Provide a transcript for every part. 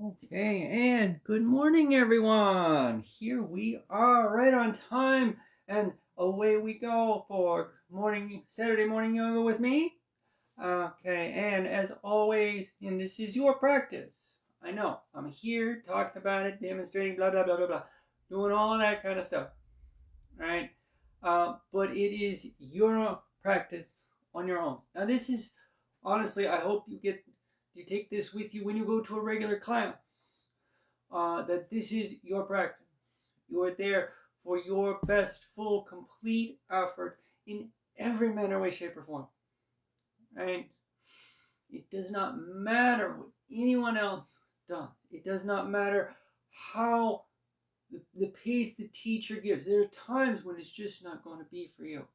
Okay, and good morning, everyone. Here we are, right on time, and away we go for Saturday morning yoga with me. Okay, and as always, and this is your practice. I know I'm here talking about it, demonstrating, blah blah blah blah blah, doing all of that kind of stuff, right? But it is your practice on your own. Now, this is honestly, I hope you take this with you when you go to a regular class. That this is your practice. You are there for your best, full, complete effort in every manner, way, shape, or form. Right? It does not matter what anyone else does. It does not matter how the pace the teacher gives. There are times when it's just not going to be for you.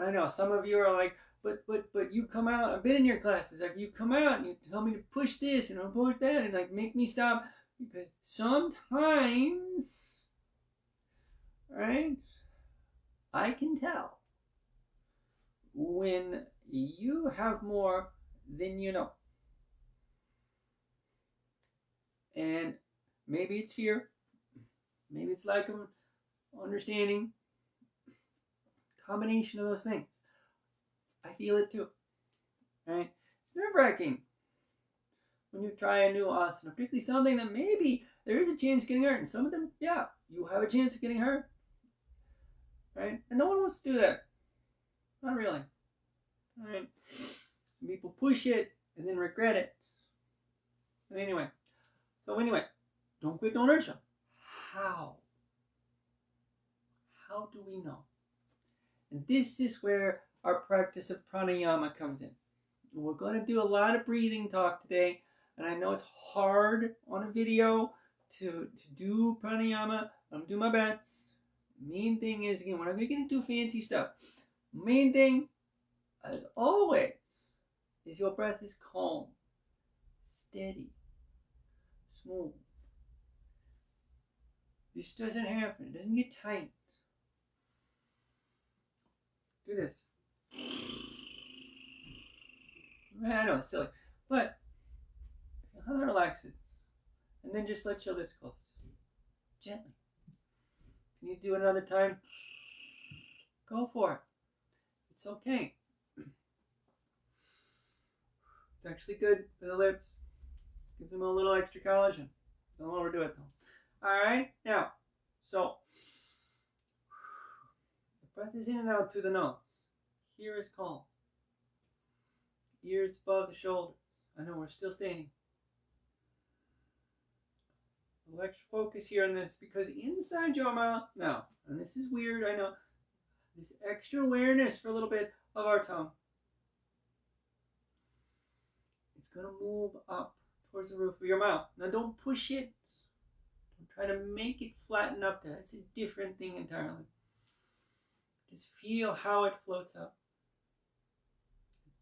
I know some of you are like, but you come out. I've been in your classes. Like you come out and you tell me to push this and I'll push that and like make me stop because sometimes, right? I can tell when you have more than you know, and maybe it's fear, maybe it's lack of understanding. Combination of those things. I feel it too. Right? It's nerve-wracking when you try a new asana, particularly something that maybe there is a chance of getting hurt. And some of them, yeah, you have a chance of getting hurt. Right? And no one wants to do that. Not really. Right? Some people push it and then regret it. But anyway, don't quit, don't hurt yourself. How? How do we know? And this is where our practice of pranayama comes in. And we're going to do a lot of breathing talk today. And I know it's hard on a video to do pranayama. I'm going to do my best. Main thing is, again, we're not going to get into fancy stuff. Main thing, as always, is your breath is calm, steady, smooth. This doesn't happen. It doesn't get tight. Do this. I know, it's silly. But how to relax it. And then just let your lips close. Gently. If you need to do it another time, go for it. It's okay. It's actually good for the lips. Gives them a little extra collagen. Don't overdo it though. Alright? Now, so the breath is in and out through the nose. Here is calm. Ears above the shoulders. I know we're still standing. A little extra focus here on this because inside your mouth now, and this is weird, I know, this extra awareness for a little bit of our tongue. It's going to move up towards the roof of your mouth. Now don't push it. Don't try to make it flatten up there. That's a different thing entirely. Just feel how it floats up.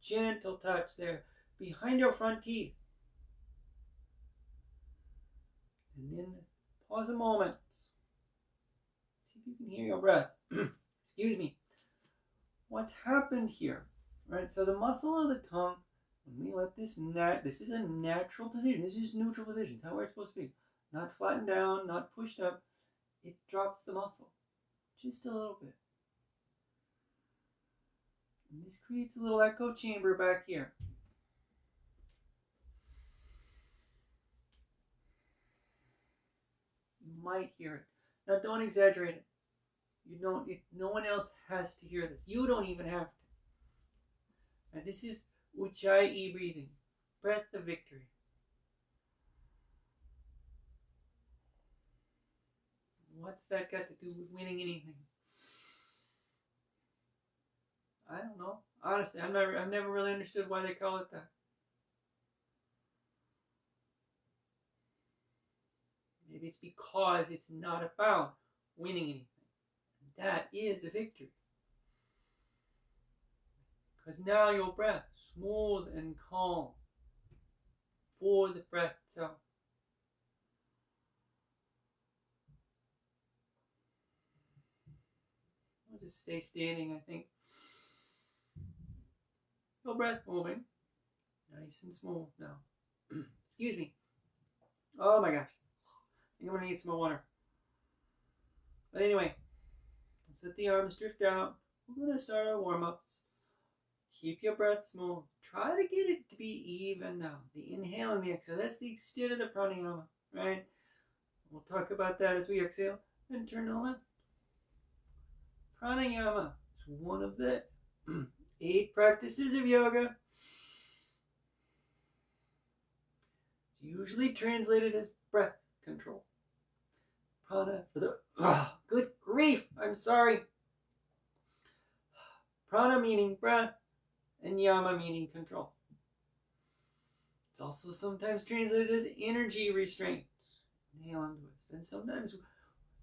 Gentle touch there behind your front teeth. And then pause a moment. See if you can hear your breath. Excuse me. What's happened here? Right? So the muscle of the tongue, when we let this this is a natural position. This is neutral position. It's how we're supposed to be. Not flattened down, not pushed up. It drops the muscle. Just a little bit. And this creates a little echo chamber back here. You might hear it. Now don't exaggerate it. No one else has to hear this. You don't even have to. And this is Ujjayi breathing. Breath of victory. What's that got to do with winning anything? I don't know. Honestly, I've never really understood why they call it that. Maybe it's because it's not about winning anything. That is a victory. Because now your breath, smooth and calm for the breath itself. I'll just stay standing, I think. Your breath moving. Nice and smooth now. Excuse me. Oh my gosh. I think I'm going to need some more water. But anyway, let's let the arms drift out. We're going to start our warm-ups. Keep your breath smooth. Try to get it to be even now. The inhale and the exhale. That's the extent of the pranayama, right? We'll talk about that as we exhale. Then turn to the left. Pranayama is one of the 8 practices of yoga. It's usually translated as breath control. Prana for the... good grief! I'm sorry. Prana meaning breath, and yama meaning control. It's also sometimes translated as energy restraint. Inhale and twist. And sometimes,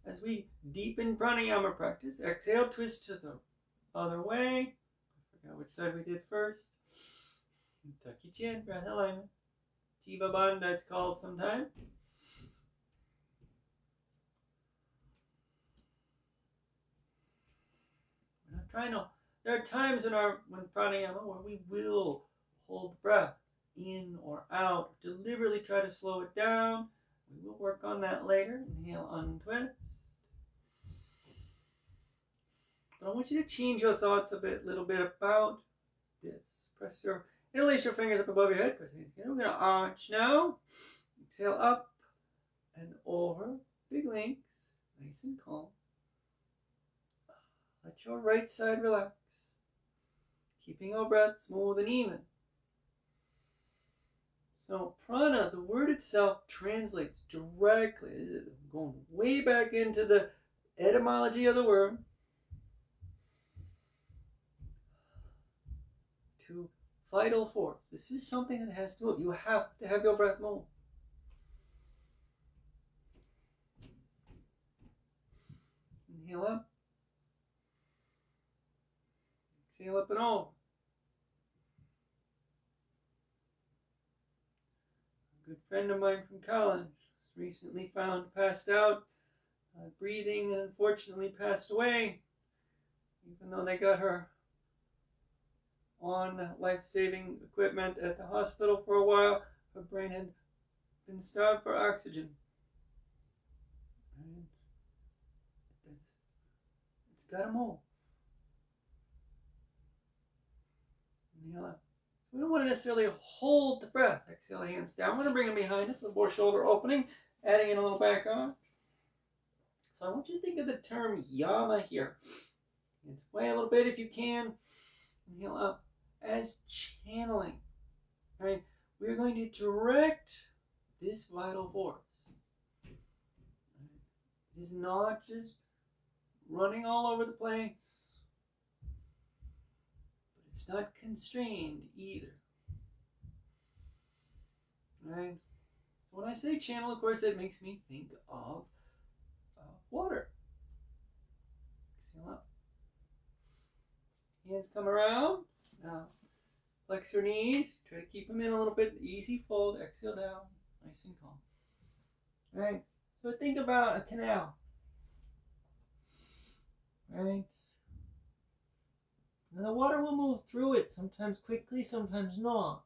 as we deepen pranayama practice, exhale, twist to the other way. I forgot which side we did first. Tuck your chin, breath alignment. Jiva Bandha, it's called sometimes. We're not trying to. There are times when pranayama where we will hold the breath in or out. Deliberately try to slow it down. We will work on that later. Inhale, untwist. But I want you to change your thoughts a little bit about this. Interlace your fingers up above your head. Press hands together. We're going to arch now. Exhale up and over. Big length. Nice and calm. Let your right side relax. Keeping our breath smooth and even. So prana, the word itself translates directly, going way back into the etymology of the word, to vital force. This is something that has to move. You have to have your breath move. Inhale up. Exhale up and over. A good friend of mine from college was recently found passed out, breathing, and unfortunately passed away. Even though they got her on life-saving equipment at the hospital for a while, her brain had been starved for oxygen. And it's got to move. Inhale up. We don't want to necessarily hold the breath. Exhale, hands down. I'm going to bring them behind us, the lower shoulder opening, adding in a little back arch. So I want you to think of the term yama here. Hands away a little bit if you can. Inhale up as channeling. Right? We're going to direct this vital force. It is not just running all over the place. It's not constrained either. Right? So when I say channel, of course, that makes me think of water. Exhale up. Hands come around. Now, flex your knees. Try to keep them in a little bit. Easy fold. Exhale down. Nice and calm. Right? So think about a canal. Right? Now the water will move through it, sometimes quickly, sometimes not.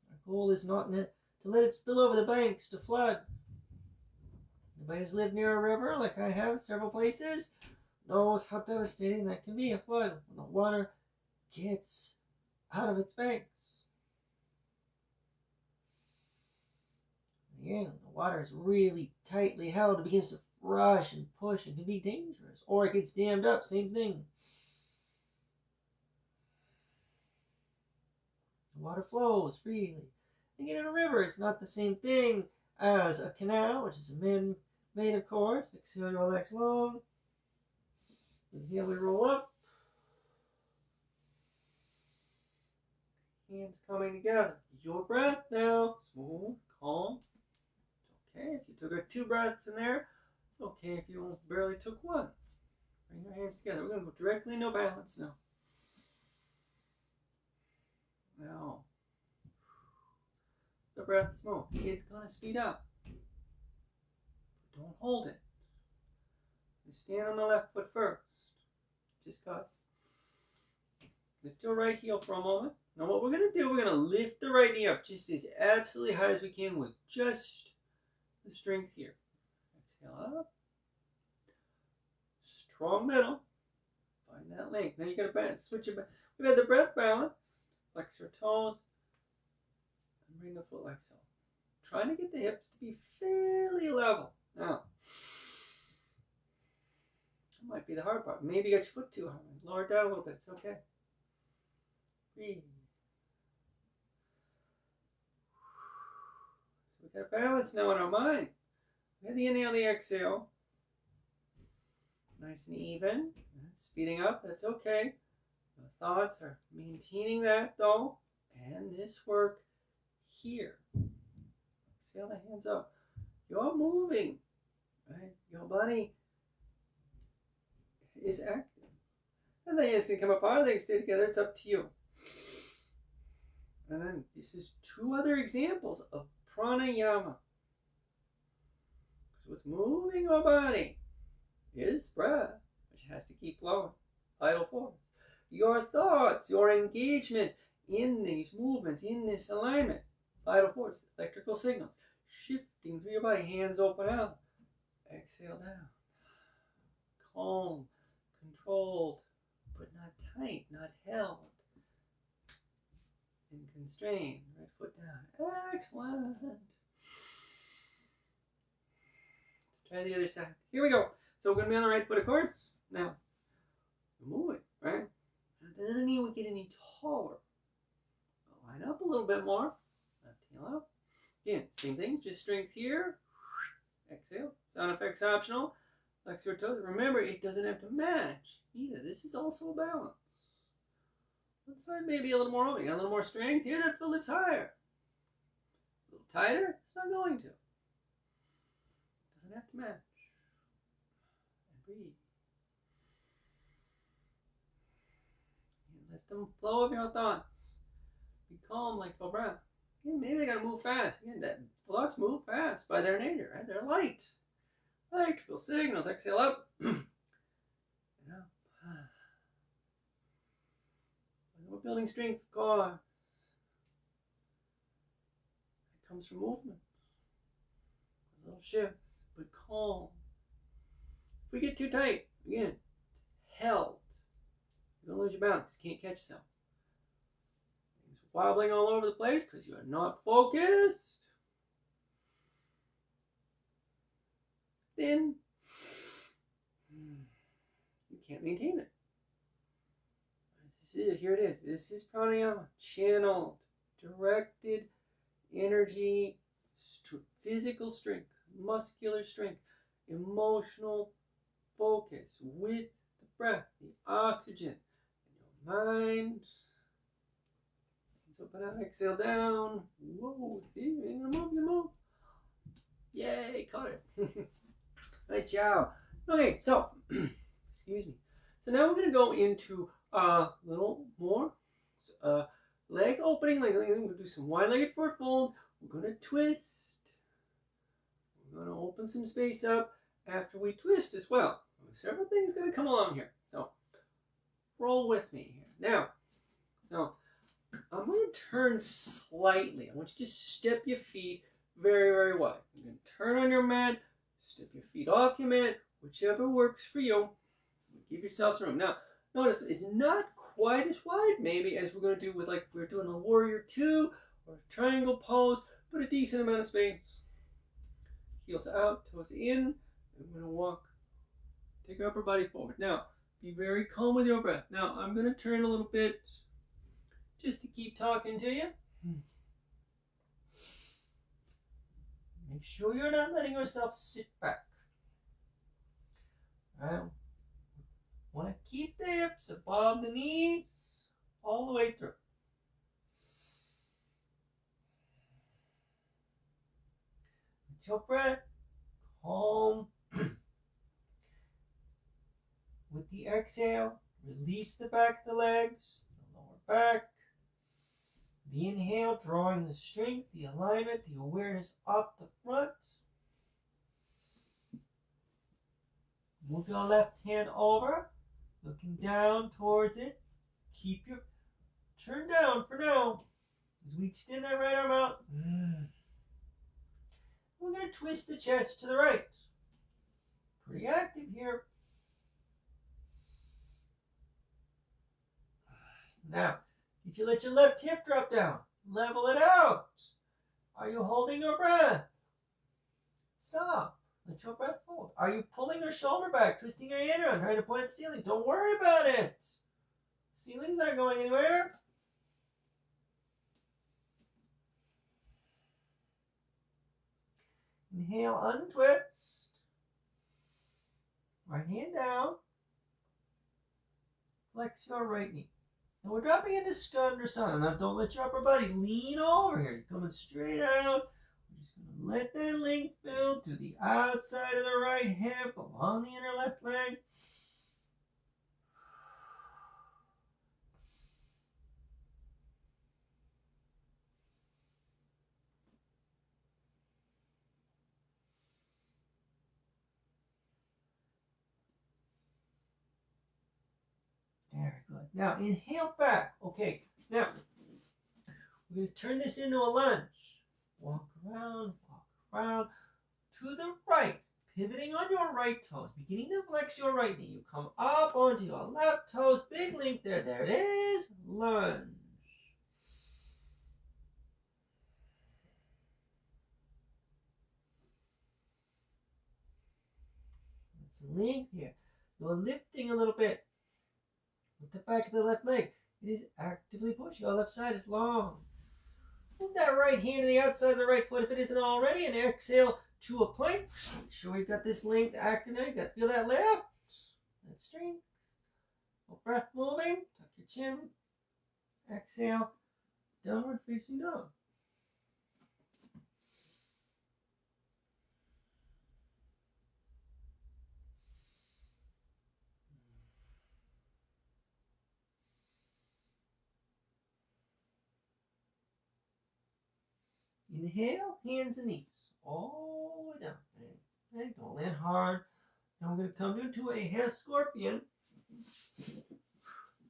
Our goal is not to let it spill over the banks to flood. Anybody who's lived near a river, like I have several places, knows how devastating that can be, a flood, when the water gets out of its banks. Again, the water is really tightly held, it begins to rush and push and can be dangerous. Or it gets dammed up, same thing. The water flows freely. Again, in a river, it's not the same thing as a canal, which is man-made, of course. Exhale your legs long. Inhale, we roll up. Hands coming together. Your breath now. Smooth, calm. It's okay if you took 2 breaths in there. It's okay if you barely took 1. Bring your hands together. We're going to go directly into balance now. Now, the breath smooth. It's going to speed up. Don't hold it. You stand on the left foot first. Just cause. Lift your right heel for a moment. Now what we're going to do, we're going to lift the right knee up just as absolutely high as we can with just the strength here. Exhale up. Strong middle. Find that length. Now you got to switch it back. We've had the breath balance. Flex your toes. And bring the foot like so. Trying to get the hips to be fairly level. Now, that might be the hard part. Maybe you got your foot too high. Lower it down a little bit. It's okay. Breathe. So we got balance now in our mind. We had the inhale, the exhale. Nice and even. Speeding up, that's okay. The thoughts are maintaining that though. And this work here. Exhale the hands up. You're moving. Right? Your body is active. And then it's going to come up out of there, stay together. It's up to you. And then this is two other examples of pranayama. Because what's moving our body is breath, which has to keep flowing. Vital force. Your thoughts, your engagement in these movements, in this alignment. Vital force, electrical signals. Shifting through your body, hands open out. Exhale down. Calm, controlled, but not tight, not held. And constrained. Right foot down. Excellent. Let's try the other side. Here we go. So we're going to be on the right foot, of course. Now, we're moving, right? That doesn't mean we get any taller. Line up a little bit more. Left heel up. Again, same thing. Just strength here. Exhale. Sound effects optional. Flex your toes. Remember, it doesn't have to match either. This is also a balance. One side maybe a little more opening, a little more strength. Here, that foot lifts higher. A little tighter. It's not going to. Doesn't have to match. And breathe. And let them flow of your thoughts. Be calm like your breath. Again, maybe they got to move fast. Again, that thoughts move fast by their nature, right? They're light. Electrical signals. Exhale up. And up. We're building strength, of course. It comes from movement. Those little shifts, but calm. If we get too tight, again, held. You're going to lose your balance because you can't catch yourself. Things wobbling all over the place because you're not focused. Then you can't maintain it. Here it is. This is pranayama. Channeled, directed energy, physical strength, muscular strength, emotional focus with the breath, the oxygen, in your mind. Hands open out, exhale down. Whoa, you move. Yay, caught it. Right, ciao. Okay, so, excuse me. So now we're going to go into a little more leg opening. We're going to do some wide-legged forward fold. We're going to twist. We're going to open some space up after we twist as well. Several things going to come along here. So roll with me here. Now, so I'm going to turn slightly. I want you to step your feet very, very wide. You're going to turn on your mat, step your feet off your mat, whichever works for you. Give yourself some room. Now, notice it's not quite as wide maybe as we're going to do with like we're doing a warrior two or a triangle pose, but a decent amount of space. Heels out, toes in. I'm going to walk, take your upper body forward. Now, be very calm with your breath. Now, I'm going to turn a little bit just to keep talking to you. Make sure you're not letting yourself sit back. All right. Want to keep the hips above the knees all the way through. With your breath, calm. With the exhale, release the back of the legs, the lower back. The inhale, drawing the strength, the alignment, the awareness up the front. Move your left hand over. Looking down towards it. Keep your turn down for now. As we extend that right arm out. We're going to twist the chest to the right. Pretty active here. Now, did you let your left hip drop down? Level it out. Are you holding your breath? Stop. Let your breath hold. Are you pulling your shoulder back, twisting your hand around, trying to point at the ceiling? Don't worry about it. Ceiling's not going anywhere. Inhale, untwist. Right hand down. Flex your right knee. And we're dropping into Skandasana. Now don't let your upper body lean over here. You're coming straight out. We're just going to let that length build to the outside of the right hip, along the inner left leg. Very good. Now inhale back. Okay. Now we're going to turn this into a lunge. Walk around to the right. Pivoting on your right toes. Beginning to flex your right knee. You come up onto your left toes. Big length there. There it is. Lunge. That's length here. You're lifting a little bit. With the back of the left leg. It is actively pushing. Your left side is long. Move that right hand to the outside of the right foot if it isn't already, and exhale to a plank. Make sure we've got this length active now. You got to feel that lift, that strength. Breath moving. Tuck your chin. Exhale. Downward facing dog. Inhale, hands and knees, all the way down. Okay, don't land hard. Now we're going to come into a half scorpion.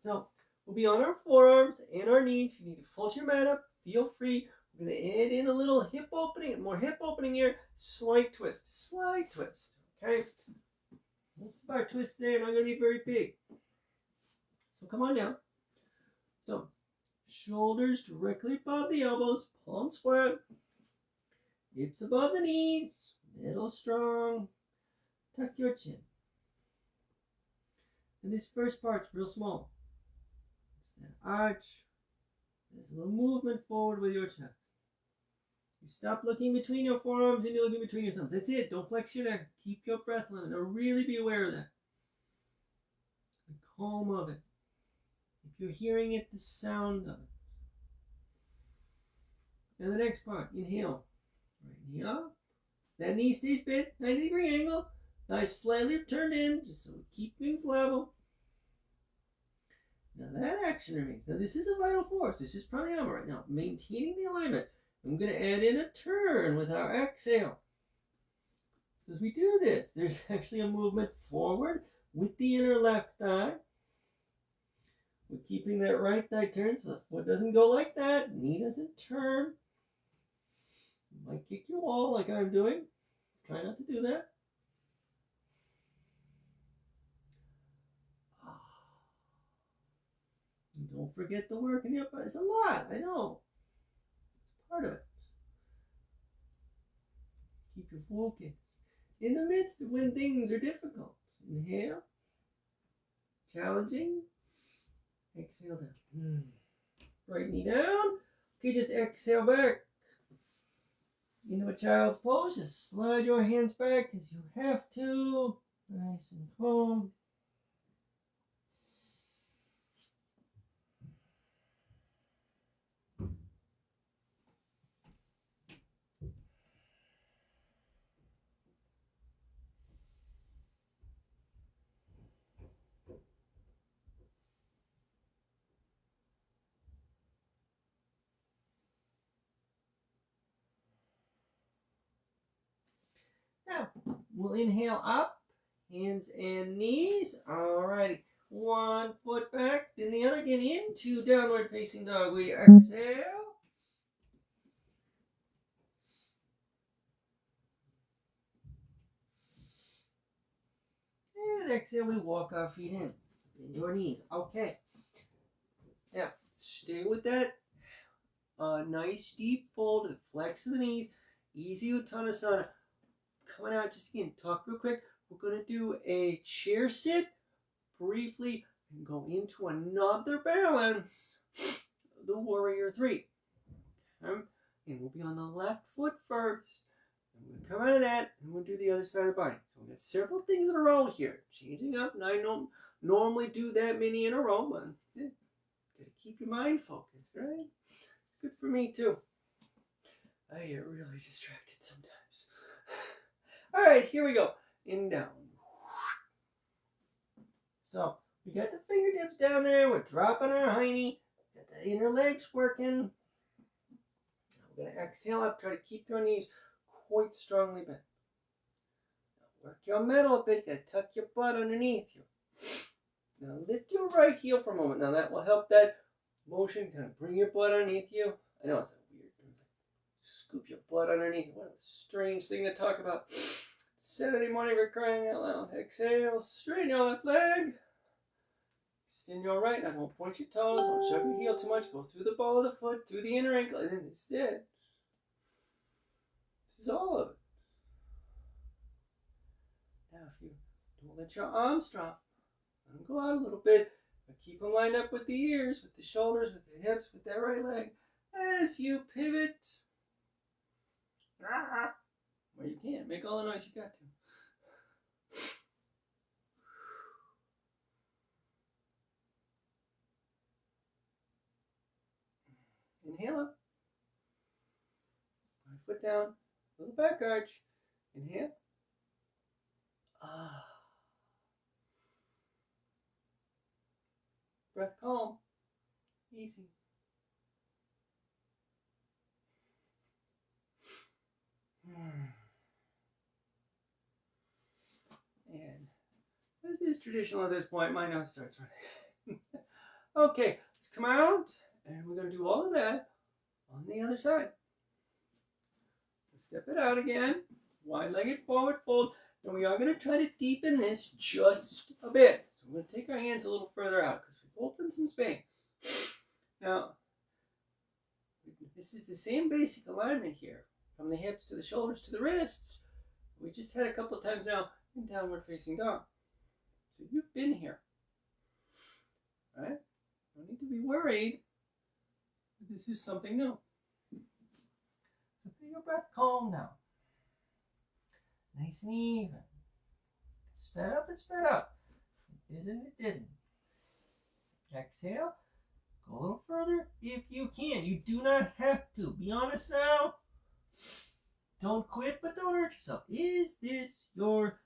So we'll be on our forearms and our knees. If you need to fold your mat up, feel free. We're going to add in a little hip opening, more hip opening here. Slight twist, okay? Most of our twists there are not going to be very big. So come on down. So shoulders directly above the elbows, palms flat, hips above the knees, middle strong, tuck your chin. And this first part's real small. It's that arch. There's a little movement forward with your chest. You stop looking between your forearms and you're looking between your thumbs. That's it. Don't flex your neck. Keep your breath limit. Now really be aware of that. The calm of it. If you're hearing it, the sound of it. Now the next part, inhale. Right knee up. That knee stays bent, 90-degree angle. Nice, slightly turned in, just so we keep things level. Now that action remains. Now this is a vital force. This is pranayama right now. Maintaining the alignment. I'm going to add in a turn with our exhale. So as we do this, there's actually a movement forward with the inner left thigh. We're keeping that right thigh turned so the foot doesn't go like that. Knee doesn't turn. You might kick your wall like I'm doing. Try not to do that. And don't forget the work in the upper. It's a lot, I know. It's part of it. Keep your focus. In the midst of when things are difficult. Inhale. Challenging. Exhale down. Right knee down. Okay, just exhale back into a child's pose. Just slide your hands back as you have to. Nice and calm. Now, we'll inhale up, hands and knees. Alrighty. One foot back, then the other again into downward facing dog. We exhale. And exhale, we walk our feet in. Into our knees. Okay. Now, stay with that. Nice deep fold. Flex the knees. Easy Uttanasana. Coming out just again. Talk real quick. We're going to do a chair sit briefly and go into another balance. The Warrior 3. And we'll be on the left foot first. I'm going to come out of that, and we'll do the other side of the body. So we've got several things in a row here. Changing up, and I don't normally do that many in a row, but got to keep your mind focused, right? It's good for me, too. I get really distracted sometimes. All right, here we go. In, down. So we got the fingertips down there. We're dropping our hiney. Got the inner legs working. We're going to exhale up. Try to keep your knees quite strongly bent. Now work your middle a bit. Got to tuck your butt underneath you. Now lift your right heel for a moment. Now that will help that motion kind of bring your butt underneath you. I know it's a weird thing. Scoop your butt underneath you. What a strange thing to talk about. Saturday morning, we're crying out loud. Exhale. Straighten your left leg. Extend your right. Now don't point your toes. Don't shove your heel too much. Go through the ball of the foot, through the inner ankle, and then instead. This is all of it. Now, if you don't let your arms drop, let them go out a little bit, but keep them lined up with the ears, with the shoulders, with the hips, with that right leg. As you pivot, well, you can. Make all the noise you got to. Inhale up. Right foot down. Little back arch. Inhale. Breath calm. Easy. And this is traditional at this point. My nose starts running. Okay, let's come out. And we're going to do all of that on the other side. Step it out again. Wide-legged forward fold. And we are going to try to deepen this just a bit. So we're going to take our hands a little further out because we've opened some space. Now, this is the same basic alignment here. From the hips to the shoulders to the wrists. We just had a couple of times now in downward facing dog. So you've been here. Right? Don't need to be worried. This is something new. So feel your breath calm now. Nice and even. It sped up, it sped up. It didn't, it didn't. Exhale. Go a little further if you can. You do not have to. Be honest now. Don't quit, but don't hurt yourself. Is this your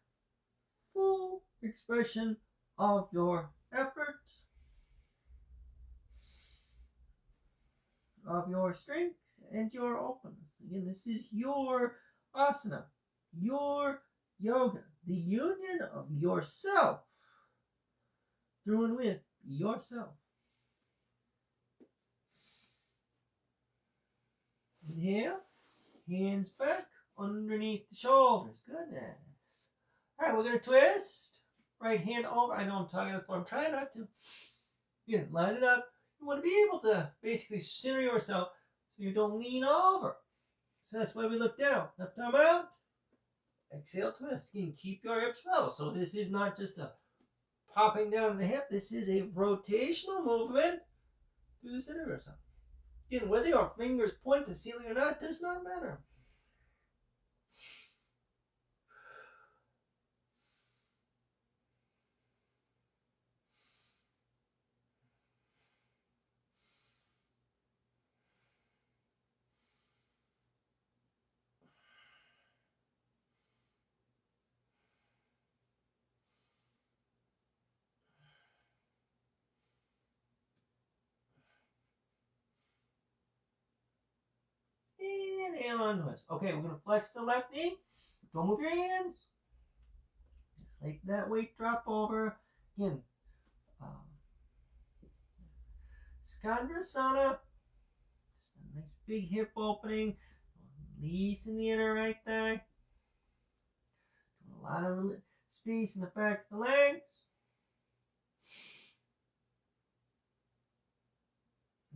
full expression of your effort? Of your strength and your openness. Again, this is your asana, your yoga, the union of yourself through and with yourself. Inhale, hands back underneath the shoulders. Goodness. All right, we're going to twist. Right hand over. I know I'm talking to the floor. I'm trying not to. Again, line it up. You want to be able to basically center yourself so you don't lean over. So that's why we look down. Left arm out. Exhale, twist. Again, keep your hips level. So this is not just a popping down the hip. This is a rotational movement through the center of yourself. Again, whether your fingers point to the ceiling or not does not matter. Inhale on twist. Okay, we're going to flex the left knee. Don't move your hands. Just like that weight drop over. Again, Skandrasana. Just a nice big hip opening. Release in the inner right thigh. A lot of space in the back of the legs.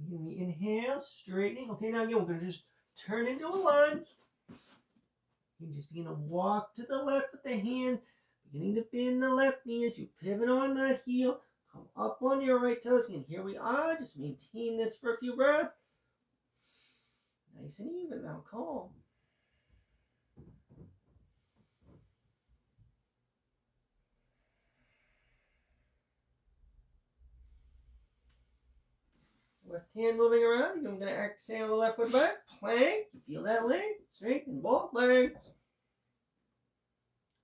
We inhale, straightening. Okay, now again, we're going to just turn into a lunge. You just begin to walk to the left with the hands, beginning to bend the left knee as you pivot on the heel. Come up on your right toes. And here we are. Just maintain this for a few breaths. Nice and even now, calm. Left hand moving around. I'm going to exhale the left foot back. Plank. You feel that leg. Straighten both legs.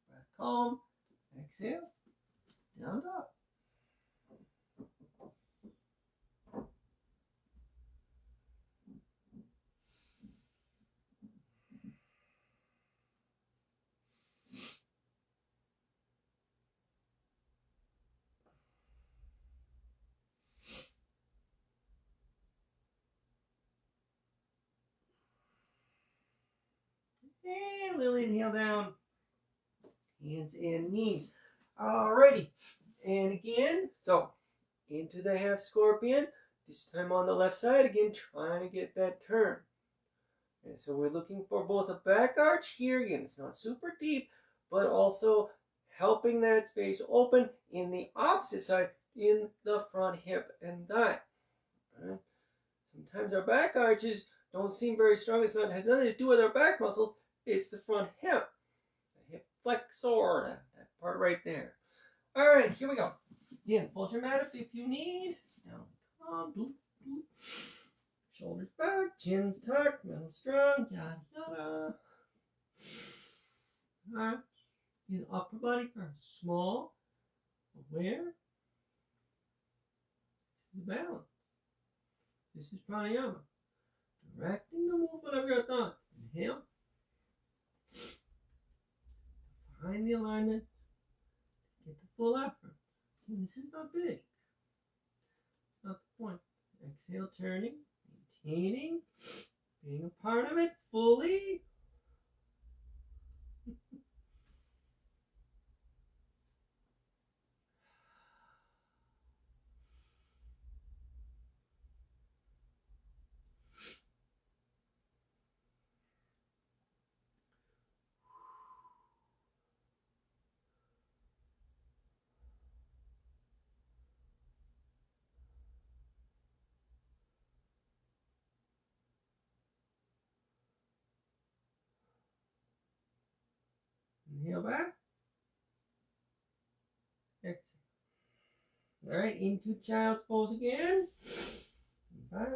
Breath calm. Exhale. Down dog. And little inhale down. Hands and knees. Alrighty. And again, so into the half scorpion. This time on the left side. Again, trying to get that turn. And so we're looking for both a back arch here. Again, it's not super deep, but also helping that space open in the opposite side in the front hip and thigh. Right? Sometimes our back arches don't seem very strong. It has nothing to do with our back muscles. It's the front hip. The hip flexor, that part right there. All right, here we go. Again, fold your mat if you need. Down, calm, boop, boop. Shoulders back, chin's tucked, middle strong, yada yada. Alright. In upper body first. Small, aware. This is balance. This is pranayama. Directing the movement of your thoughts. Inhale. Find the alignment. Get the full effort. And this is not big. It's not the point. Exhale, turning. Maintaining, being a part of it fully. Inhale back. Exhale. All right, into child's pose again. Back.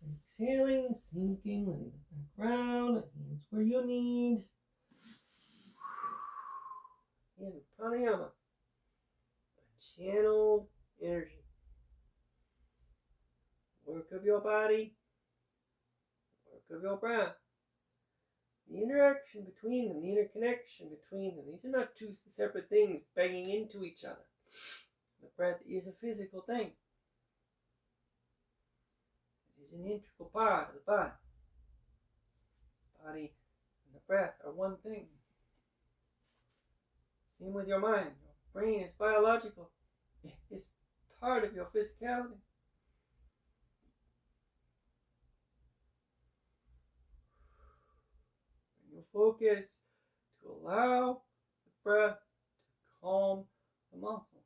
Exhaling, sinking, letting the back round. Hands where you need. And pranayama. Channeled energy. Work of your body. Work of your breath. The interaction between them, the interconnection between them. These are not two separate things banging into each other. The breath is a physical thing. It is an integral part of the body. The body and the breath are one thing. Same with your mind. Your brain is biological. It's part of your physicality. Focus to allow the breath to calm the muscle.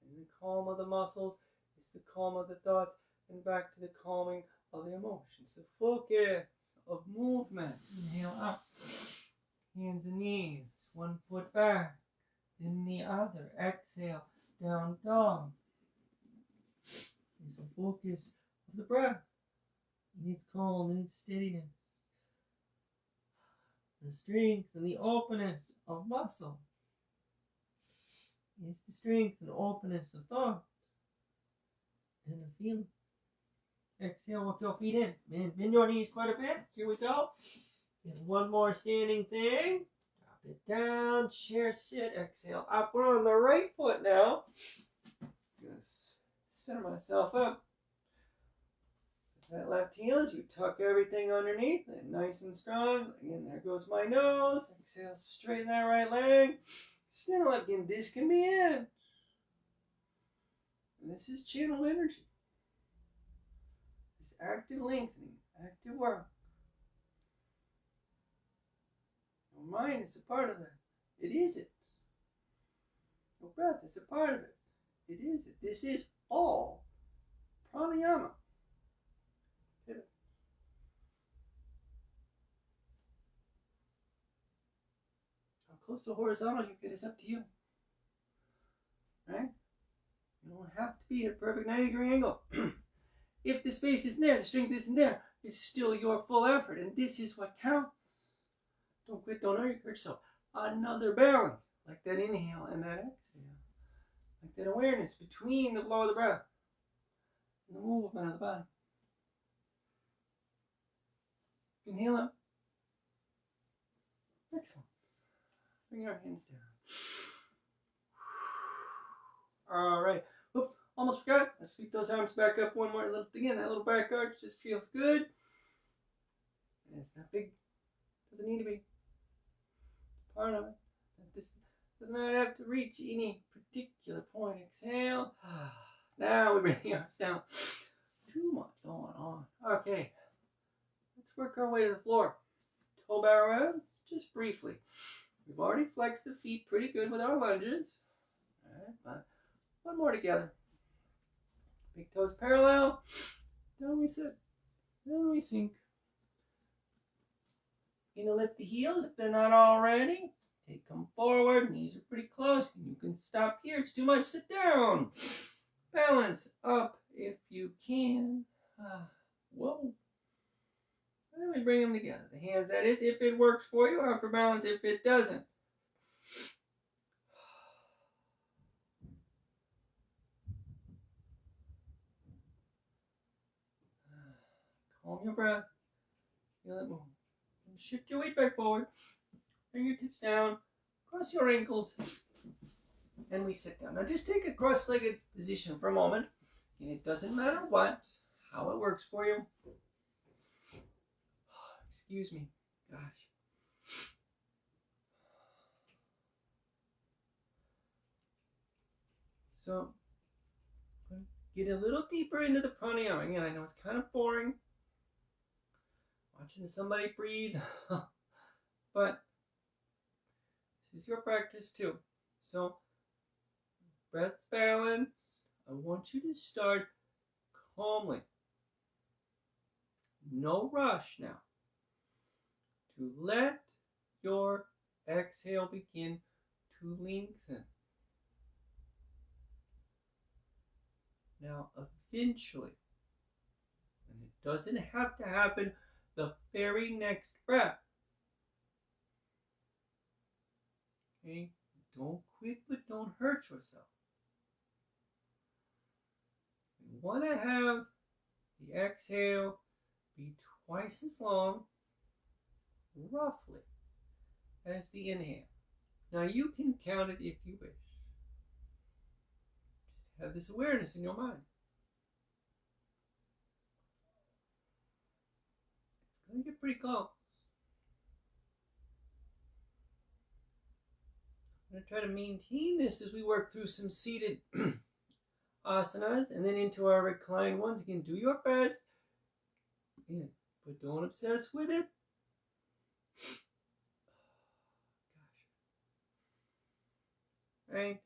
And the calm of the muscles is the calm of the thoughts and back to the calming of the emotions. The focus of movement. Inhale up. Hands and knees. One foot back. Then the other. Exhale. Down dog. Is the focus of the breath. In its calm and its steadiness. The strength and the openness of muscle is the strength and openness of thought and of feeling. Exhale, walk your feet in. Bend your knees quite a bit. Here we go. And one more standing thing. it down, chair sit, exhale up. We're on the right foot now. Just center myself up. That left heel as you tuck everything underneath, and nice and strong. Again, there goes my nose. Exhale, straighten that right leg. Still, again, this can be it. And this is channel energy. This active lengthening, active work. Your mind is a part of that. It is it. Your breath is a part of it. It is it. This is all pranayama. Pivot. How close to horizontal you get is up to you. Right? You don't have to be at a perfect 90-degree angle. If the space isn't there, the strength isn't there, it's still your full effort. And this is what counts. Don't quit, don't hurt yourself. Another balance. Like that inhale and that exhale. Like that awareness between the flow of the breath and the movement of the body. Inhale up. Excellent. Bring our hands down. All right. Oop, almost forgot. Let's sweep those arms back up one more. Again, that little back arch just feels good. And it's not big. Doesn't need to be. Part of it. This does not have to reach any particular point. Exhale. Now we bring the arms down. Too much going on. Okay. Let's work our way to the floor. Toe bow around just briefly. We've already flexed the feet pretty good with our lunges. All right, but one more together. Big toes parallel. Down we sit. Then we sink. You're going to lift the heels if they're not already. Take them forward. Knees are pretty close. You can stop here. It's too much. Sit down. Balance up if you can. Whoa. Then we bring them together. The hands, that is, if it works for you. Out for balance if it doesn't. Calm your breath. Feel it move. Shift your weight back forward. Bring your tips down. Cross your ankles. And we sit down. Now just take a cross-legged position for a moment. And it doesn't matter what, how it works for you. Excuse me. Gosh. So, get a little deeper into the pranayama. Again, I know it's kind of boring. Watching somebody breathe. But this is your practice too. So, breath balance. I want you to start calmly. No rush now. To let your exhale begin to lengthen. Now, eventually, and it doesn't have to happen the very next breath. Okay? Don't quit, but don't hurt yourself. You want to have the exhale be twice as long, roughly, as the inhale. Now, you can count it if you wish. Just have this awareness in your mind. It's going to get pretty close. I'm going to try to maintain this as we work through some seated asanas and then into our reclined ones. Again, do your best. Yeah, but don't obsess with it. Gosh. Right?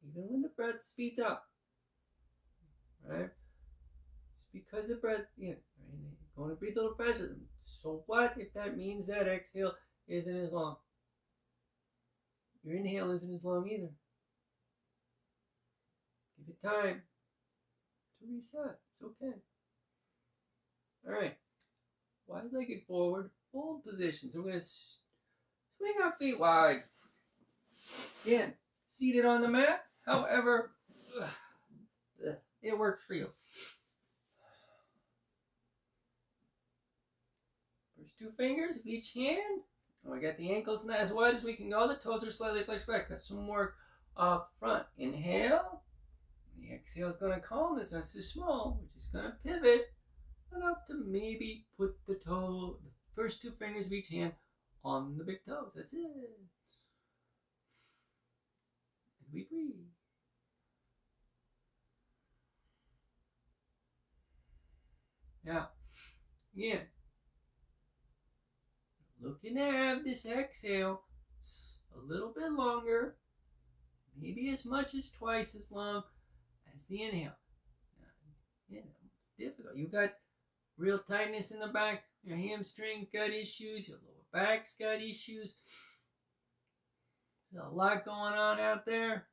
Even when the breath speeds up. Right? It's because the breath, yeah, right? You're going to breathe a little faster. So what if that means that exhale isn't as long? Your inhale isn't as long either. Give it time to reset. It's okay. All right. Wide-legged forward, fold position. So we're going to swing our feet wide. Again, seated on the mat. However, it works for you. First two fingers of each hand. And we got the ankles not as wide as we can go. The toes are slightly flexed back. Got some work up front. Inhale. The exhale is going to calm this. That's too small. We're just going to pivot enough to maybe put the first two fingers of each hand on the big toes. That's it. And we breathe. Now, again, looking to have this exhale a little bit longer, maybe as much as twice as long as the inhale. Now, it's difficult. You've got real tightness in the back. Your hamstring got issues. Your lower back's got issues. There's a lot going on out there.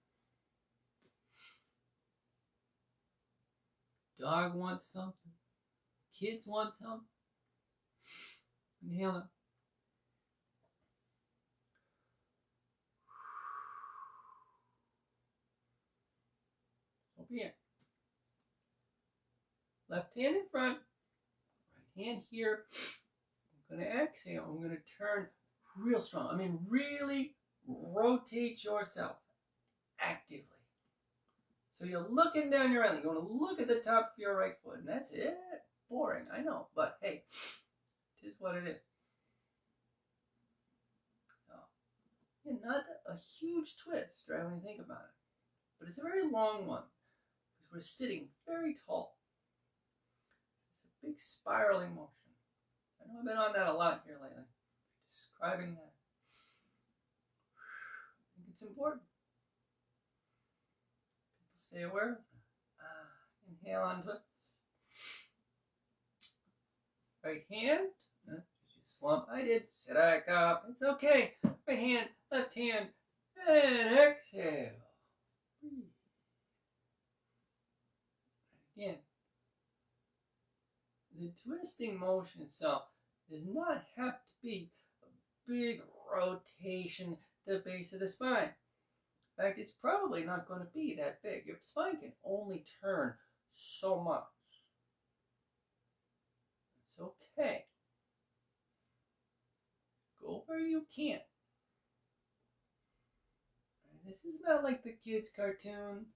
Dog wants something. Kids want something. Inhale it. Over here. Left hand in front. Right hand here. I'm going to exhale. I'm going to turn real strong. I mean, really rotate yourself actively. So you're looking down your island. You're going to look at the top of your right foot. And that's it. Boring, I know. But hey, it is what it is. So, not a huge twist, right, when you think about it. But it's a very long one. Because we're sitting very tall. It's a big spiraling motion. I know I've been on that a lot here lately. Describing that. I think it's important. People stay aware. Inhale onto it. Right hand. Slump. I did. Sit back up. It's okay. Right hand, left hand, and exhale. Breathe. Again, the twisting motion itself does not have to be a big rotation at the base of the spine. In fact, it's probably not going to be that big. Your spine can only turn so much. It's okay. Go where you can. This is not like the kids' cartoons.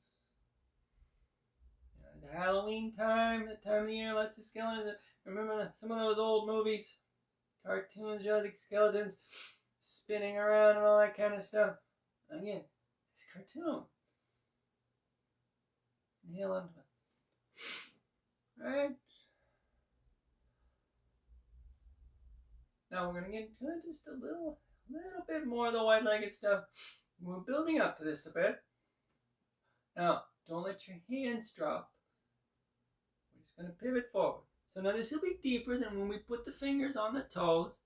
The Halloween time, the time of the year, lots of skeletons. Remember some of those old movies? Cartoons, the skeletons spinning around and all that kind of stuff. Again, it's cartoon. Inhale onto it. Alright. Now we're going to get into just a little bit more of the wide-legged stuff. We're building up to this a bit. Now, don't let your hands drop. We're just going to pivot forward. So now this will be deeper than when we put the fingers on the toes.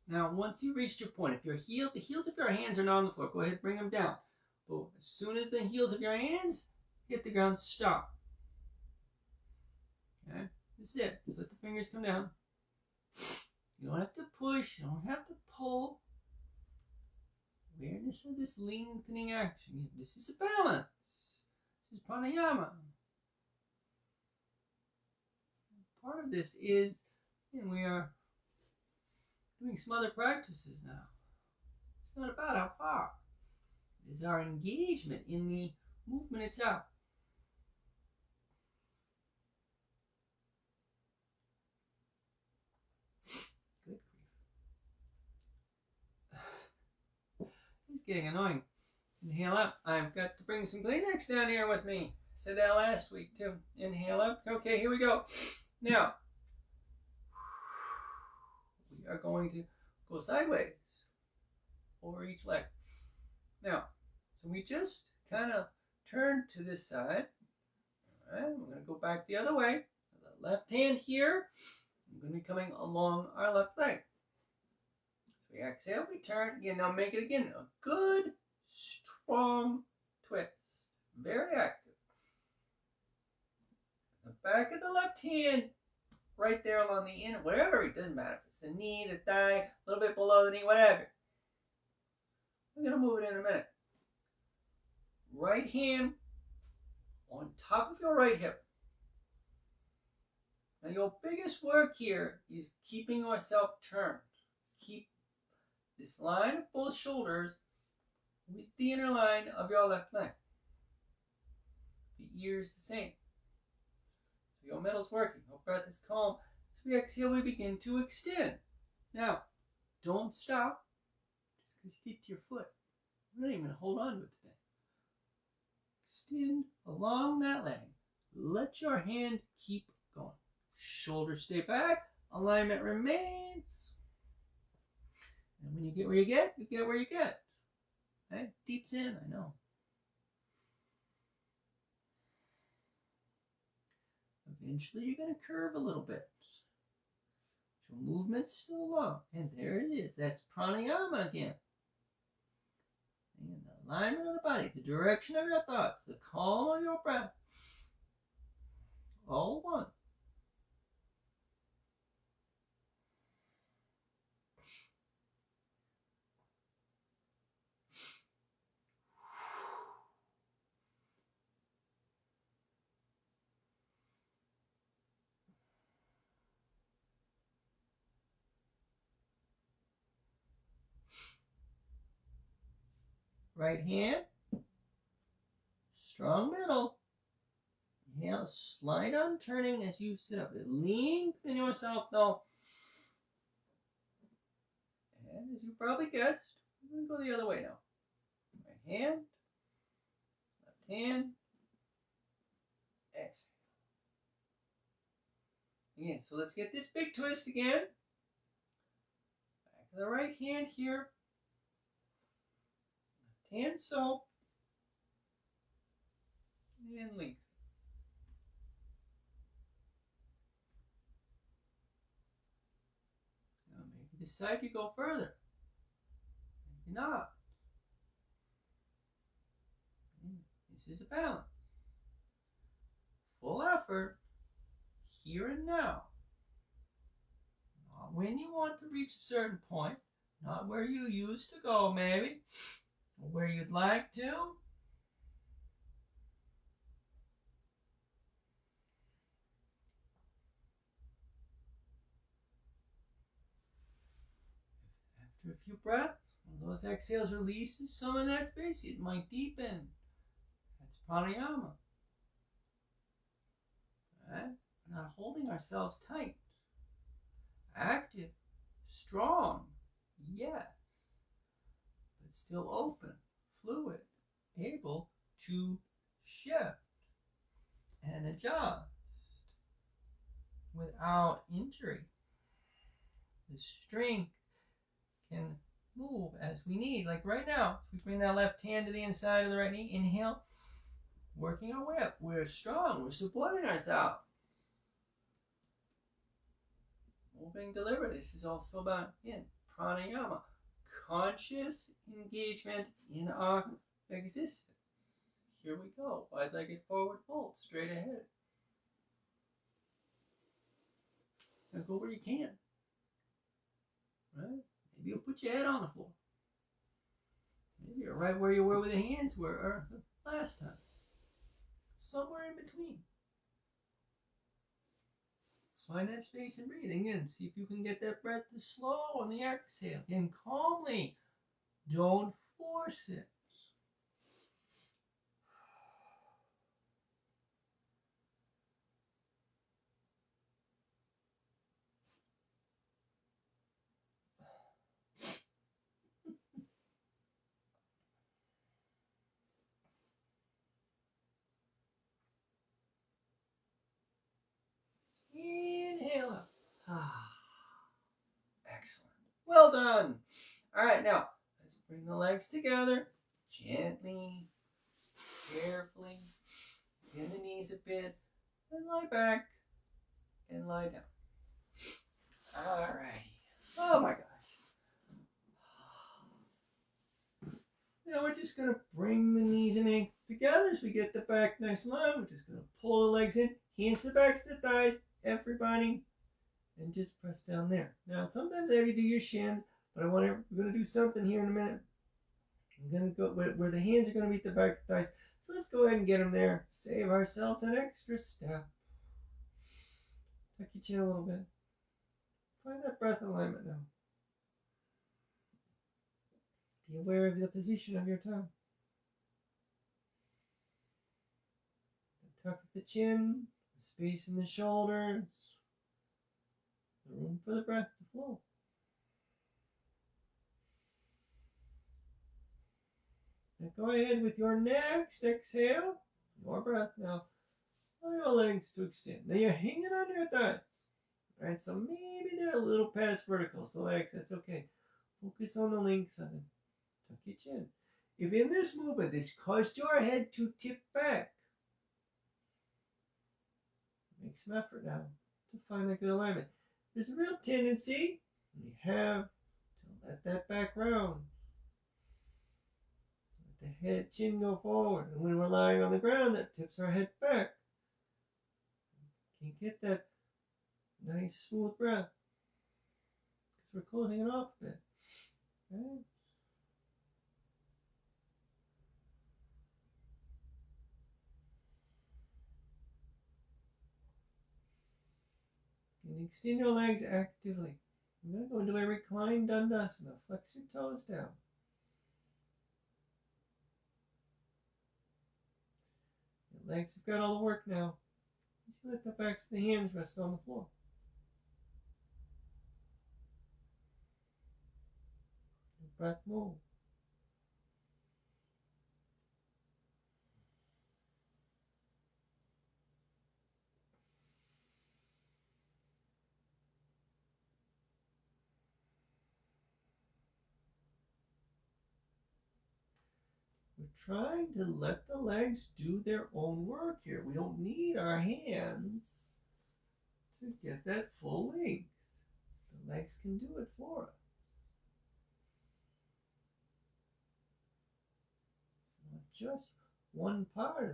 Now, once you reached your point, if the heels of your hands are not on the floor, go ahead and bring them down. But as soon as the heels of your hands hit the ground, stop. Okay? This is it. Just let the fingers come down. You don't have to push. You don't have to pull. Awareness of this lengthening action. This is a balance. This is pranayama. Part of this is, and we are doing some other practices now. It's not about how far. It is our engagement in the movement itself. Good grief. It's getting annoying. Inhale up. I've got to bring some Kleenex down here with me. Said that last week too. Inhale up. Okay, here we go. Now, we are going to go sideways over each leg. Now, so we just kind of turn to this side. All right, we're going to go back the other way. The left hand here. I'm going to be coming along our left leg. So we exhale, we turn. Again, now make it again. A good, strong twist. Very active. The back of the left hand, right there along the end, wherever, it doesn't matter. If it's the knee, the thigh, a little bit below the knee, whatever. We're going to move it in a minute. Right hand on top of your right hip. Now your biggest work here is keeping yourself turned. Keep this line of both shoulders with the inner line of your left leg. The ear is the same. So your middle's working. Your breath is calm. As we exhale, we begin to extend. Now, don't stop just because you get to your foot. We're not even going to hold on to it today. Extend along that leg. Let your hand keep going. Shoulders stay back. Alignment remains. And when you get where you get where you get. Okay? Deeps in, I know. Eventually you're going to curve a little bit. Your movement's still long. And there it is. That's pranayama again. And the alignment of the body, the direction of your thoughts, the calm of your breath. All one. Right hand, strong middle. Inhale, slight on turning as you sit up. Lengthen yourself though. And as you probably guessed, we're going to go the other way now. Right hand, left hand, exhale. Again, so let's get this big twist again. Back of the right hand here. Left hand so. And lengthen. Now maybe decide you go further. Maybe not. This is a balance. Full effort, here and now. Not when you want to reach a certain point, not where you used to go maybe, or where you'd like to. After a few breaths, when those exhales releases some of that space, it might deepen. That's pranayama. Right? We're not holding ourselves tight. Active, strong, yes, but still open, fluid, able to shift and adjust without injury. The strength can move as we need. Like right now, if we bring that left hand to the inside of the right knee, inhale, working our way up. We're strong, we're supporting ourselves. Moving deliberately. This is also about, again, pranayama. Conscious engagement in our existence. Here we go. Wide-legged forward fold, straight ahead. Now go where you can. Right? Maybe you'll put your head on the floor. Maybe you're right where you were with the hands were last time. Somewhere in between. Find that space and breathe. Again, see if you can get that breath to slow on the exhale. Again, calmly. Don't force it. Inhale up. Excellent. Well done. All right, now let's bring the legs together gently, carefully. Bend the knees a bit, and lie back and lie down. All righty. Oh my gosh. Now we're just going to bring the knees and ankles together as we get the back nice and long. We're just going to pull the legs in, hands to the backs of the thighs, everybody, and just press down there. Now sometimes I have you do your shins, but we're going to do something here in a minute. I'm going to go where the hands are going to meet the back of the thighs. So let's go ahead and get them there. Save ourselves an extra step. Tuck your chin a little bit. Find that breath alignment now. Be aware of the position of your tongue. Tuck the chin, the space in the shoulders, the room for the breath to flow. Now go ahead with your next exhale, your breath now. Allow your legs to extend. Now you're hanging on your thighs. Alright, so maybe they're a little past vertical, so legs, that's okay. Focus on the length of them. Tuck your chin. If in this movement this caused your head to tip back, make some effort now to find that good alignment. There's a real tendency we have to let that back round. Let the head, chin go forward. And when we're lying on the ground, that tips our head back. Can't get that nice smooth breath because we're closing it off a bit. Okay? And extend your legs actively. You're going to go into a reclined Dandasana. Flex your toes down. Your legs have got all the work now. Just let the backs of the hands rest on the floor. Your breath move. We're trying to let the legs do their own work here. We don't need our hands to get that full length. The legs can do it for us. It's not just one part of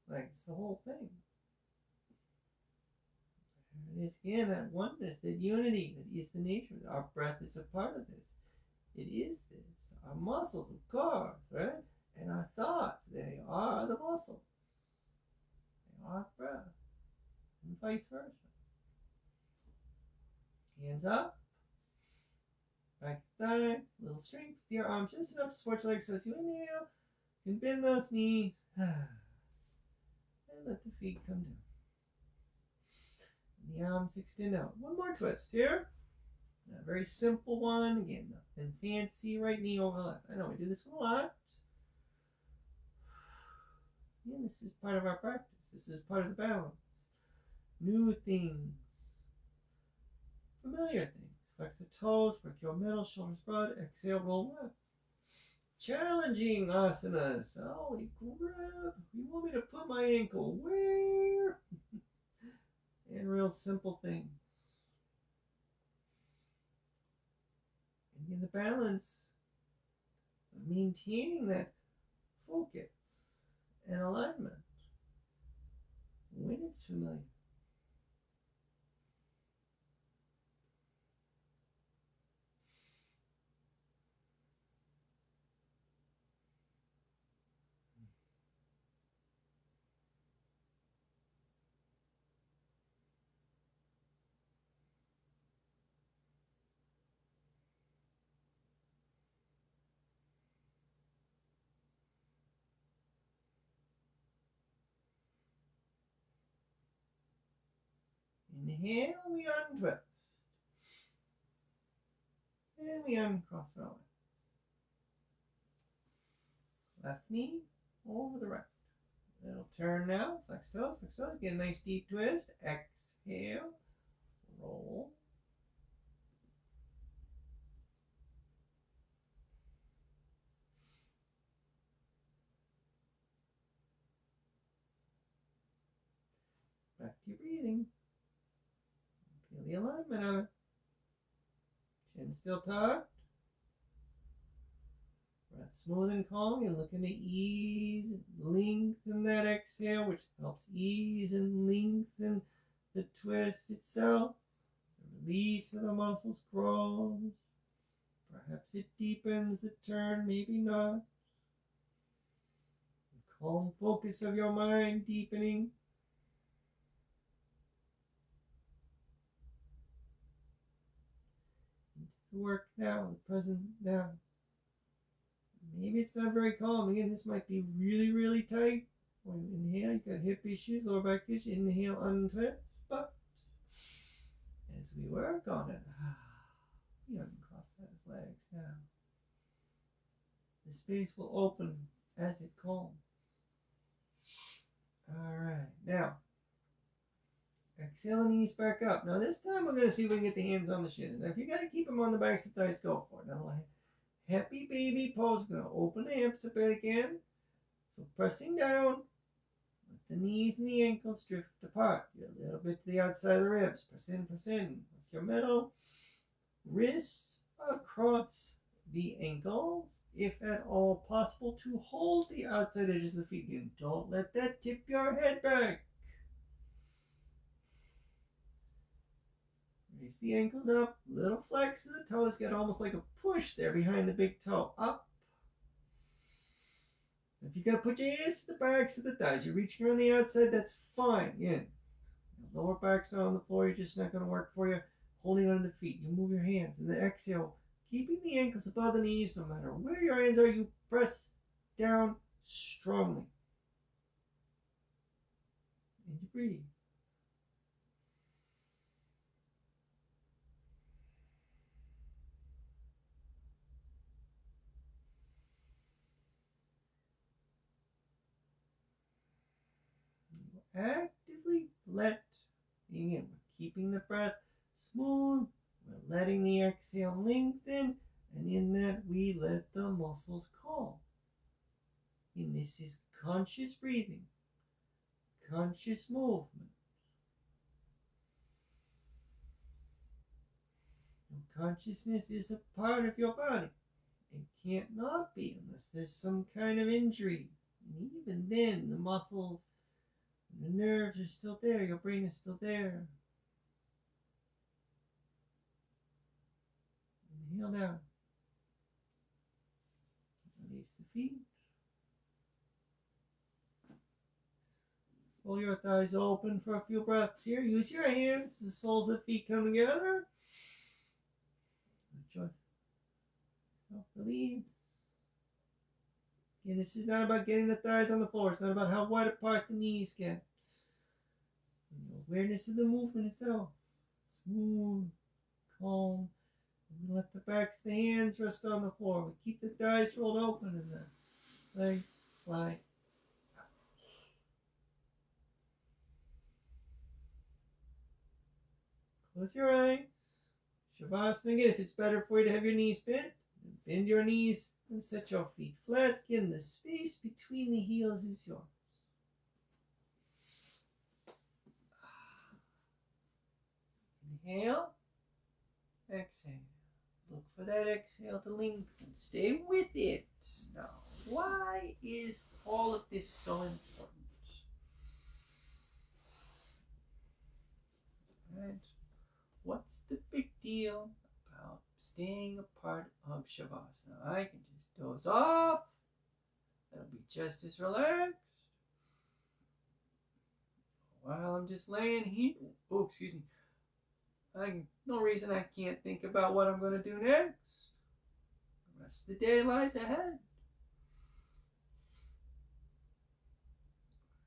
the legs, it's the whole thing. There it is again, that oneness, that unity, that is the nature of it. Our breath is a part of this. It is this. Our muscles, of course, right? And our thoughts, they are the muscle. They are the breath. And vice versa. Hands up. Back thighs. A little strength with your arms. Just enough to support your legs so as you inhale. You can bend those knees. And let the feet come down. And the arms extend out. One more twist here. A very simple one. Again, nothing fancy. Right knee over left. I know we do this a lot. Yeah, this is part of our practice. This is part of the balance. New things. Familiar things. Flex the toes, work your middle, shoulders broad, exhale, roll left. Challenging asanas. Holy crap. You want me to put my ankle where? And real simple things. And in the balance of maintaining that focus and alignment when it's familiar. Inhale, we untwist. And we uncross our leg. Left knee over the right. It'll turn now. Flex toes, flex toes. Get a nice deep twist. Exhale. Roll. Back to your breathing. Feel the alignment of it. Chin still tucked. Breath smooth and calm. You're looking to ease and lengthen that exhale, which helps ease and lengthen the twist itself. The release of the muscles grows. Perhaps it deepens the turn, maybe not. The calm focus of your mind deepening. to work now, the present now. Maybe it's not very calm. Again, this might be really, really tight. When you inhale, you got hip issues, lower back issues. Inhale, untwist, but as we work on it, you can cross those legs now. The space will open as it calms. All right, now exhale the knees back up. Now this time we're going to see if we can get the hands on the shins. Now if you got to keep them on the backs of the thighs, go for it. Now happy baby pose. We're going to open the hips a bit again. So pressing down. Let the knees and the ankles drift apart. Get a little bit to the outside of the ribs. Press in, press in. With your middle. Wrists across the ankles. If at all possible, to hold the outside edges of the feet. Again, don't let that tip your head back. Raise the ankles up. Little flex of the toes. Get almost like a push there behind the big toe. Up. If you're going to put your hands to the backs of the thighs, you're reaching around the outside, that's fine. Again, lower back's not on the floor, you're just not going to work for you. Holding on the feet, you move your hands. And then exhale, keeping the ankles above the knees, no matter where your hands are, you press down strongly. And you breathe. Actively let, again, we're keeping the breath smooth, we're letting the exhale lengthen, and in that we let the muscles calm. And this is conscious breathing, conscious movement. And consciousness is a part of your body. It can't not be unless there's some kind of injury. And even then, the muscles, the nerves are still there. Your brain is still there. Inhale down. Release the feet. Pull your thighs open for a few breaths here. Use your hands. The soles of the feet come together. Self-relieve. Again, this is not about getting the thighs on the floor. It's not about how wide apart the knees get. Awareness of the movement itself. Smooth, calm. We let the backs of the hands rest on the floor. We keep the thighs rolled open and the legs slide out. Close your eyes. Shavasana again. If it's better for you to have your knees bent, bend your knees and set your feet flat. Again, the space between the heels is yours. Inhale, exhale. Look for that exhale to lengthen. Stay with it. Now, why is all of this so important? Right? What's the big deal about staying a part of Shavasana? I can just doze off. That'll be just as relaxed. While I'm just laying here. Oh, excuse me. No reason I can't think about what I'm going to do next. The rest of the day lies ahead.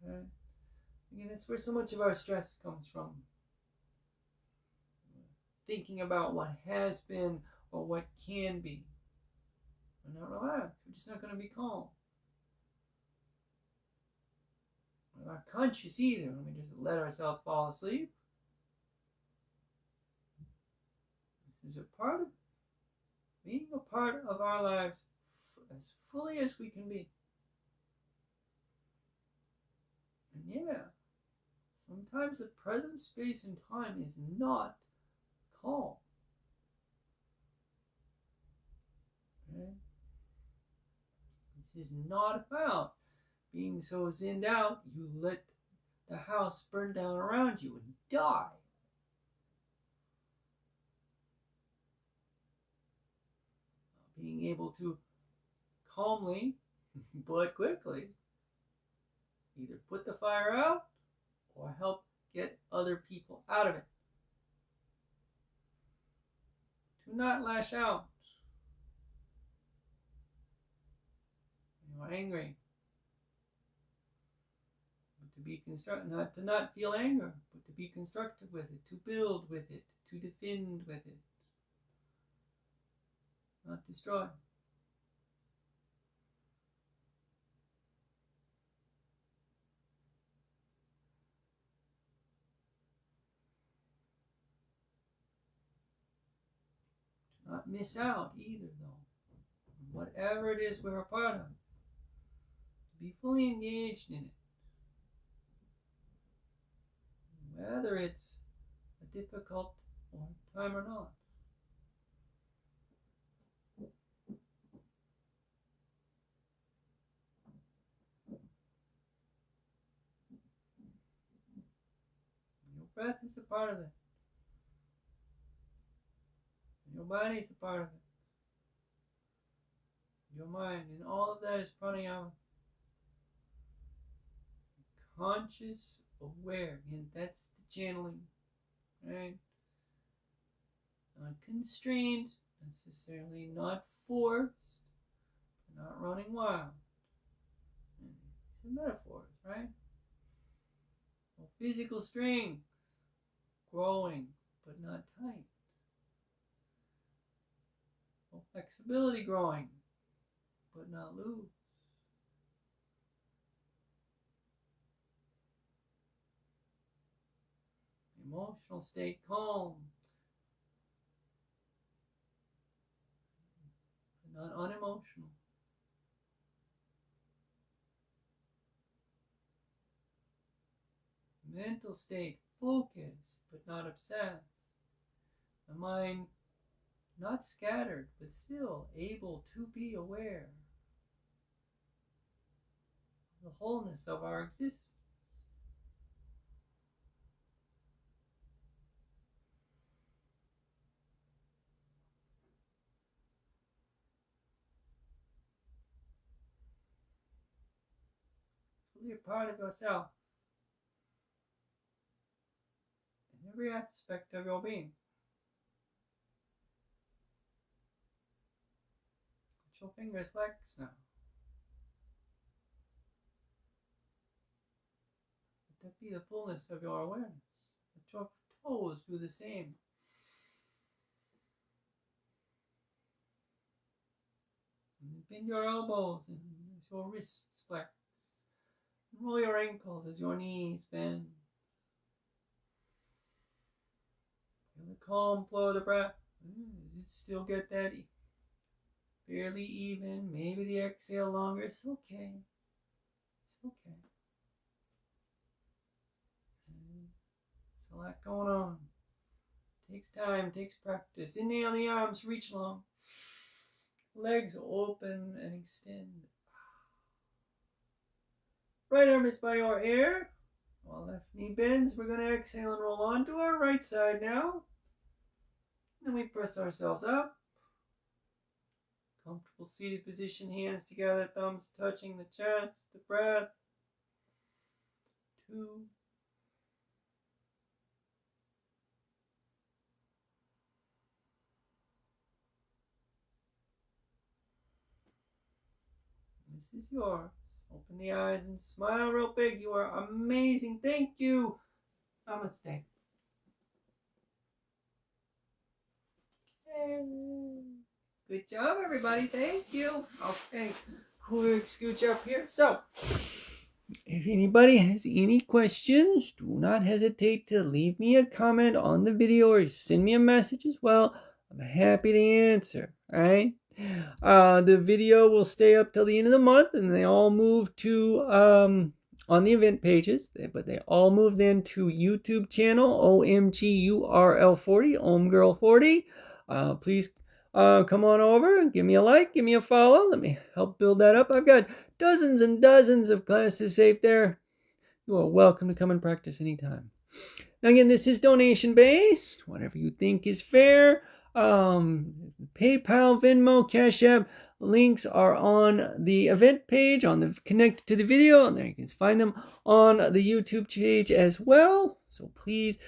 Okay. Again, that's where so much of our stress comes from. Thinking about what has been or what can be. We're not relaxed. We're just not going to be calm. We're not conscious either when we just let ourselves fall asleep. This is a part of being a part of our lives as fully as we can be. And yeah, sometimes the present space and time is not calm. Okay? This is not about being so zinned out you let the house burn down around you and die. Being able to calmly but quickly either put the fire out or help get other people out of it. to not lash out when you're angry. To be constructive, to not feel anger, but to be constructive with it, to build with it, to defend with it, not destroy. To not miss out either, though. Whatever it is we're a part of, to be fully engaged in it. Whether it's a difficult time or not. Your breath is a part of it. Your body is a part of it. Your mind, and all of that is pranayama. Conscious, aware, and that's the channeling, right? Not constrained, necessarily not forced, not running wild. These are metaphors, right? Well, physical strength, growing, but not tight. Well, flexibility growing, but not loose. Emotional state calm, but not unemotional. Mental state focused, but not obsessed. The mind not scattered, but still able to be aware of the wholeness of our existence. Fully a part of yourself in every aspect of your being. Let your fingers flex now. Let that be the fullness of your awareness. Let your toes do the same. And bend your elbows and your wrists flex. And roll your ankles as your knees bend. Feel the calm flow of the breath. You still get that fairly even. Maybe the exhale longer. It's okay. It's okay. There's a lot going on. Takes time, takes practice. Inhale the arms, reach long. Legs open and extend. Right arm is by your ear. While left knee bends, we're going to exhale and roll on to our right side now. Then we press ourselves up. Comfortable seated position, hands together, thumbs touching the chest, the breath. 2. This is yours. Open the eyes and smile real big. You are amazing. Thank you. Namaste. Good job, everybody. Thank you. Okay, quick scooch up here. So, if anybody has any questions, do not hesitate to leave me a comment on the video or send me a message as well. I'm happy to answer. All right. The video will stay up till the end of the month, and they all move to on the event pages, but they all move then to YouTube channel OMGURL40 OMGirl40. Please come on over and give me a like, give me a follow. Let me help build that up. I've got dozens and dozens of classes saved there. You are welcome to come and practice anytime. Now again, this is donation based. Whatever you think is fair. PayPal, Venmo, CashApp links are on the event page, on the connected to the video, and there you can find them on the YouTube page as well. So please,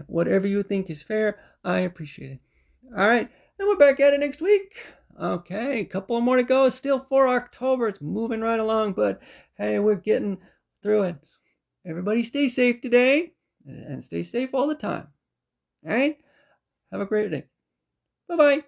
whatever you think is fair, I appreciate it. All right, And we're back at it next week. Okay, a couple more to go. Still for October. It's moving right along, but hey, we're getting through it. Everybody stay safe today and stay safe all the time. All right? Have a great day. Bye-bye.